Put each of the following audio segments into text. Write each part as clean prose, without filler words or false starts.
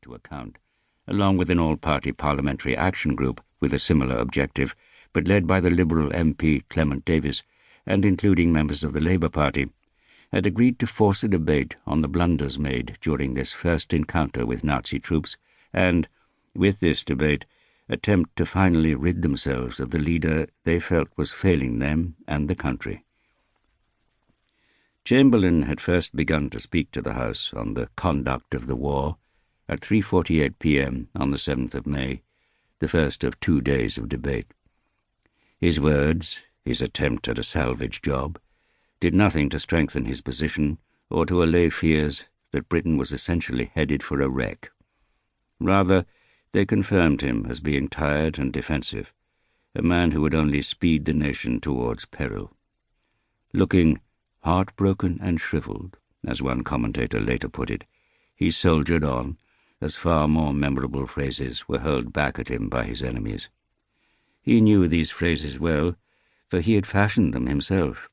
to account, along with an all-party parliamentary action group with a similar objective, but led by the Liberal MP Clement Davis and including members of the Labour Party, had agreed to force a debate on the blunders made during this first encounter with Nazi troops and, with this debate, attempt to finally rid themselves of the leader they felt was failing them and the country. Chamberlain had first begun to speak to the House on the conduct of the war at 3:48 p.m. on the 7th of May, the first of 2 days of debate. His words, his attempt at a salvage job, did nothing to strengthen his position or to allay fears that Britain was essentially headed for a wreck. Rather, they confirmed him as being tired and defensive, a man who would only speed the nation towards peril. Looking heartbroken and shriveled, as one commentator later put it, he soldiered on, as far more memorable phrases were hurled back at him by his enemies. He knew these phrases well, for he had fashioned them himself.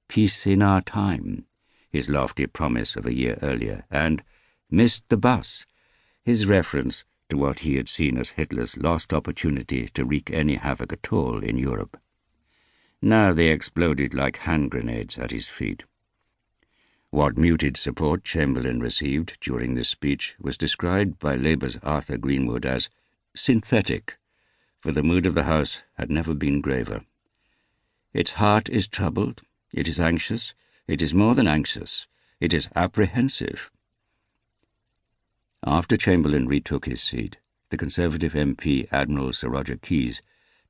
"Peace in our time," his lofty promise of a year earlier, and "missed the bus," his reference to what he had seen as Hitler's lost opportunity to wreak any havoc at all in Europe. Now they exploded like hand grenades at his feet. What muted support Chamberlain received during this speech was described by Labour's Arthur Greenwood as synthetic, for the mood of the House had never been graver. Its heart is troubled, it is anxious, it is more than anxious, it is apprehensive. After Chamberlain retook his seat, the Conservative MP Admiral Sir Roger Keyes,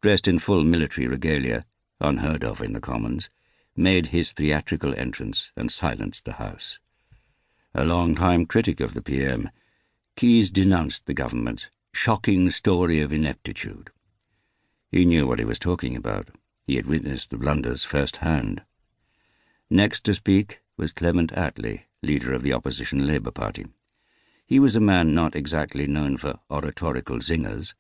dressed in full military regalia, unheard of in the Commons, made his theatrical entrance and silenced the House. A long-time critic of the PM, Keyes denounced the government's shocking story of ineptitude. He knew what he was talking about. He had witnessed the blunders firsthand. Next to speak was Clement Attlee, leader of the opposition Labour Party. He was a man not exactly known for oratorical zingers,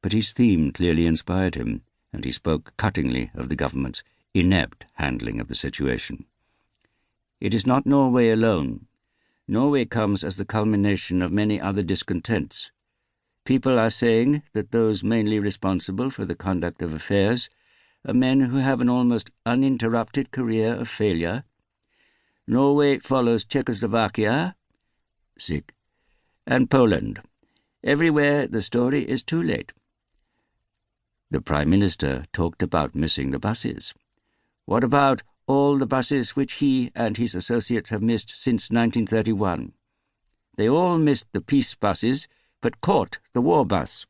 but his theme clearly inspired him, and he spoke cuttingly of the government's inept handling of the situation. "It is not Norway alone. Norway comes as the culmination of many other discontents. People are saying that those mainly responsible for the conduct of affairs are men who have an almost uninterrupted career of failure. Norway follows Czechoslovakia and Poland. Everywhere the story is too late." The Prime Minister talked about missing the buses. What about all the buses which he and his associates have missed since 1931? They all missed the peace buses, but caught the war bus.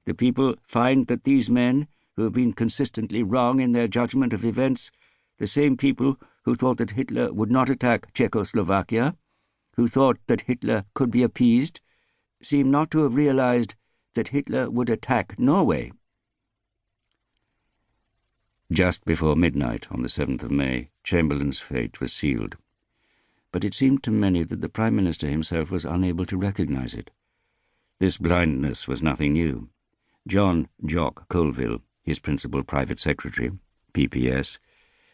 The people find that these men, who have been consistently wrong in their judgment of events, the same people who thought that Hitler would not attack Czechoslovakia, who thought that Hitler could be appeased, seem not to have realized that Hitler would attack Norway. Just before midnight on the 7th of May, Chamberlain's fate was sealed. But it seemed to many that the Prime Minister himself was unable to recognize it. This blindness was nothing new. John "Jock" Colville, his principal private secretary, PPS,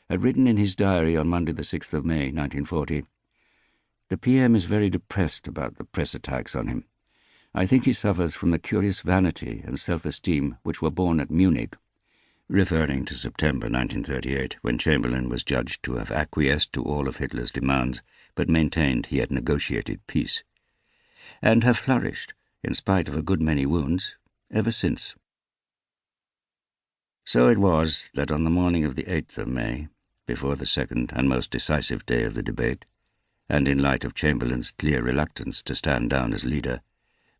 had written in his diary on Monday the 6th of May, 1940, "The PM is very depressed about the press attacks on him. I think he suffers from the curious vanity and self-esteem which were born at Munich," referring to September 1938, when Chamberlain was judged to have acquiesced to all of Hitler's demands, but maintained he had negotiated peace, and have flourished, in spite of a good many wounds, ever since. So it was that on the morning of the 8th of May, before the second and most decisive day of the debate, and in light of Chamberlain's clear reluctance to stand down as leader,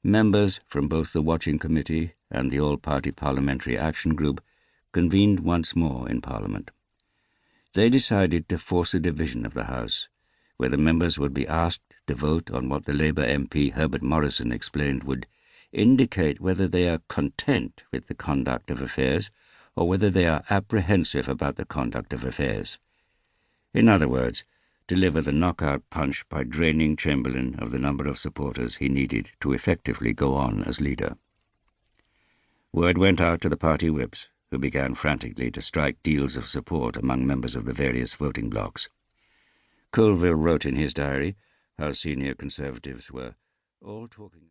members from both the Watching Committee and the All-Party Parliamentary Action Group convened once more in Parliament. They decided to force a division of the House, where the members would be asked to vote on what the Labour MP Herbert Morrison explained would indicate whether they are content with the conduct of affairs or whether they are apprehensive about the conduct of affairs. In other words, deliver the knockout punch by draining Chamberlain of the number of supporters he needed to effectively go on as leader. Word went out to the party whips, who began frantically to strike deals of support among members of the various voting blocs. Colville wrote in his diary how senior Conservatives were all talking